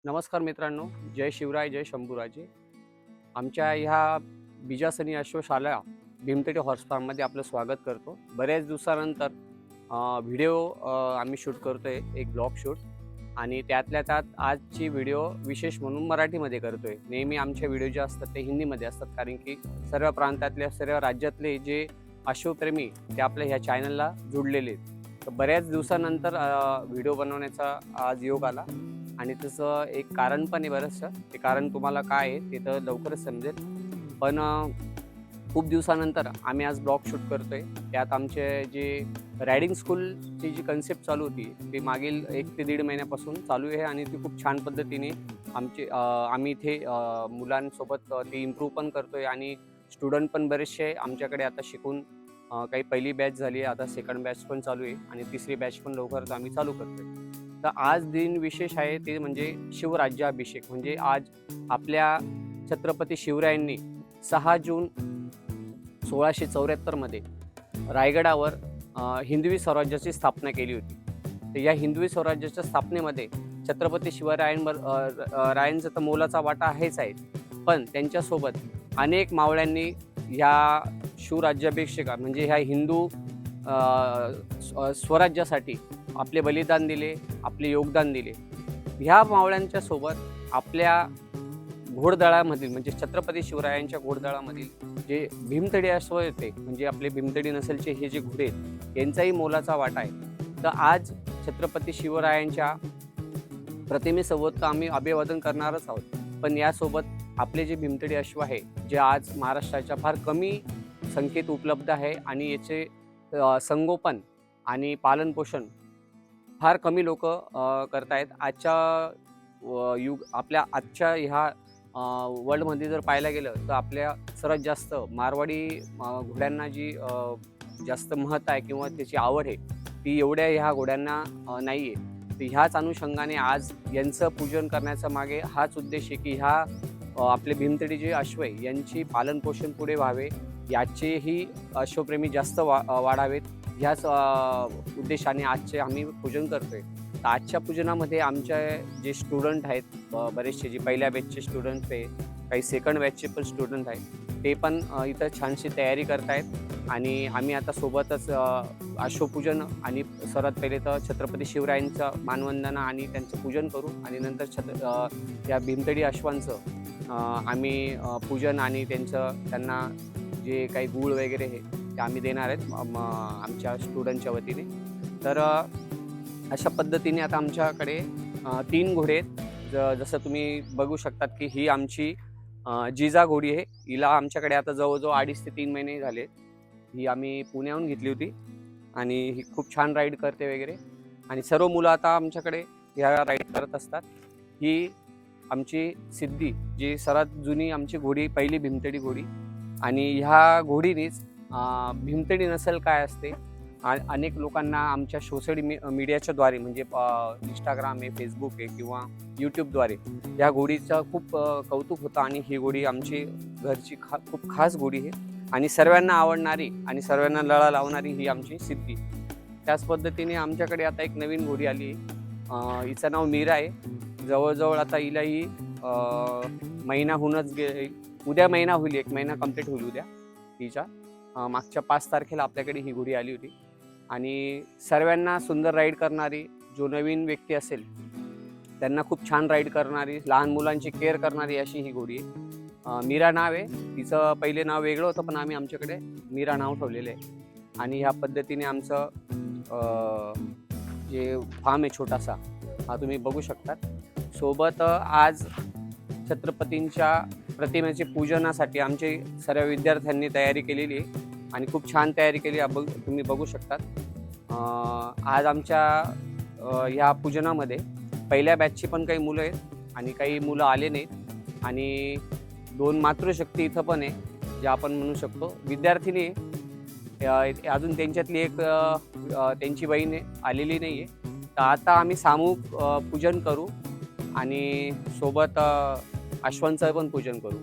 नमस्कार मित्रांनो, जय शिवराय, जय शंभूराजे. आमच्या ह्या बीजासनी अश्वशाला भीमथडी हॉर्स फार्ममध्ये आपलं स्वागत करतो. बऱ्याच दिवसानंतर व्हिडिओ आम्ही शूट करतोय, एक ब्लॉग शूट. आणि त्यातल्या त्यात आजची व्हिडिओ विशेष म्हणून मराठीमध्ये करतोय. नेहमी आमचे व्हिडिओ जे असतात ते हिंदीमध्ये असतात, कारण की सर्व प्रांतातले, सर्व राज्यातले जे अश्वप्रेमी ते आपल्या ह्या चॅनलला जुडलेले आहेत. तर बऱ्याच दिवसानंतर व्हिडिओ बनवण्याचा आज योग आला. आणि तसं एक कारण पण आहे बरंचसं. ते कारण तुम्हाला काय आहे ते तर लवकरच समजेल. पण खूप दिवसानंतर आम्ही आज ब्लॉग शूट करतोय. त्यात आमचे जे रायडिंग स्कूलची जी कन्सेप्ट चालू होती ती मागील 1 ते 1.5 महिन्यापासून चालू आहे. आणि ती खूप छान पद्धतीने आम्ही इथे मुलांसोबत ती इम्प्रूव्ह पण करतोय. आणि स्टुडंट पण बरेचसे आमच्याकडे आता शिकून काही पहिली बॅच झाली आहे, आता सेकंड बॅच पण चालू आहे आणि तिसरी बॅच पण लवकरच आम्ही चालू करतोय. तर आज दिन विशेष आहे ते म्हणजे शिवराज्याभिषेक. म्हणजे आज आपल्या छत्रपती शिवरायांनी 6 जून 1674 मध्ये रायगडावर हिंदवी स्वराज्याची स्थापना केली होती. तर या हिंदवी स्वराज्याच्या स्थापनेमध्ये छत्रपती रायांचा तर मोलाचा वाटा आहेच आहे. पण त्यांच्यासोबत अनेक मावळ्यांनी ह्या शिवराज्याभिषेका म्हणजे ह्या हिंदू स्वराज्यासाठी आपले बलिदान दिले, आपले योगदान दिले. ह्या मावळ्यांच्या सोबत आपल्या घोडदळामधील म्हणजे छत्रपती शिवरायांच्या घोडदळामधील जे भीमथडी अश्व होते, म्हणजे आपले भीमथडी नसलचे हे जे घोडे आहेत, यांचाही मोलाचा वाटा आहे. तर आज छत्रपती शिवरायांच्या प्रतिमेसोबत तर आम्ही अभिवादन करणारच आहोत. पण यासोबत आपले जे भीमथडी अश्व आहे, जे आज महाराष्ट्राच्या फार कमी संख्येत उपलब्ध आहे आणि याचे संगोपन आणि पालनपोषण फार कमी लोक करतायत. आपल्या आजच्या ह्या वर्ल्डमध्ये जर पाहायला गेलं तर आपल्या सर्वात जास्त मारवाडी घोड्यांना जी जास्त महत्त्व आहे किंवा त्याची आवड आहे, ती एवढ्या ह्या घोड्यांना नाही आहे. तर ह्याच अनुषंगाने आज यांचं पूजन करण्याचा मागे हाच उद्देश आहे की ह्या आपले भीमथडी जे अश्व आहे यांची पालनपोषण पुढे व्हावे, याचेही अश्वप्रेमी जास्त वाढावेत. ह्याच उद्देशाने आजचे आम्ही पूजन करतोय. तर आजच्या पूजनामध्ये आमचे जे स्टुडंट आहेत बरेचसे, जे पहिल्या बॅचचे स्टुडंट आहे, काही सेकंड बॅचचे पण स्टुडंट आहेत, ते पण इथं छानशी तयारी करतायत. आणि आम्ही आता सोबतच अश्वपूजन आणि सर्वात पहिले तर छत्रपती शिवरायांचं मानवंदना आणि त्यांचं पूजन करू. आणि नंतर या भीमथडी अश्वांचं आम्ही पूजन आणि त्यांना जे काही गूळ वगैरे आहे ते आम्ही देणार आहेत आमच्या स्टुडंटच्या वतीने. तर अशा पद्धतीने आता आमच्याकडे 3 घोडे आहेत. जसं तुम्ही बघू शकतात की ही आमची जिजा घोडी आहे. हिला आमच्याकडे आता जवळजवळ 2.5 ते 3 महिने झाले. ही आम्ही पुण्याहून घेतली होती आणि ही खूप छान राईड करते वगैरे. आणि सर्व मुलं आता आमच्याकडे ह्या राईड करत असतात. ही आमची सिद्धी, जी सर्वात जुनी आमची घोडी, पहिली भीमथडी घोडी. आणि ह्या घोडीनेच भीमथडी नसल काय असते अनेक लोकांना आमच्या सोशल मीडियाच्या द्वारे म्हणजे इंस्टाग्राम आहे, फेसबुक आहे किंवा यूट्यूबद्वारे या घोडीचं खूप कौतुक होतं. आणि ही घोडी आमची घरची खूप खास घोडी आहे आणि सर्वांना आवडणारी आणि सर्वांना लळा लावणारी ही आमची सिद्धी. त्याच पद्धतीने आमच्याकडे आता एक नवीन घोडी आली आहे. हिचं नाव मीरा आहे. जवळजवळ आता हिलाही महिना होऊनच उद्या महिना होईल, 1 महिना कंप्लीट होईल उद्या हिच्या. मागच्या 5 तारखेला आपल्याकडे ही घोडी आली होती. आणि सर्वांना सुंदर राईड करणारी, जो नवीन व्यक्ती असेल त्यांना खूप छान राईड करणारी, लहान मुलांची केअर करणारी अशी ही घोडी आहे. मीरा नाव आहे. तिचं पहिले नाव वेगळं होतं, पण आम्ही आमच्याकडे मीरा नाव ठेवलेलं आहे. आणि ह्या पद्धतीने आमचं जे फार्म आहे छोटासा, हा तुम्ही बघू शकतात. सोबत आज छत्रपतींच्या प्रतिमेचे पूजनासाठी आमचे सर्व विद्यार्थ्यांनी तयारी केलेली आहे आणि खूप छान तयारी केली तुम्ही बघू शकतात. आज आमच्या ह्या पूजनामध्ये पहिल्या बॅचची पण काही मुलं आहेत आणि काही मुलं आले नाहीत. आणि 2 मातृशक्ती इथं पण आहे, जे आपण म्हणू शकतो विद्यार्थिनी. अजून त्यांच्यातली एक त्यांची बहीण आलेली नाही आहे. तर आता आम्ही सामूहिक पूजन करू आणि सोबत अश्वांचं पण पूजन करू.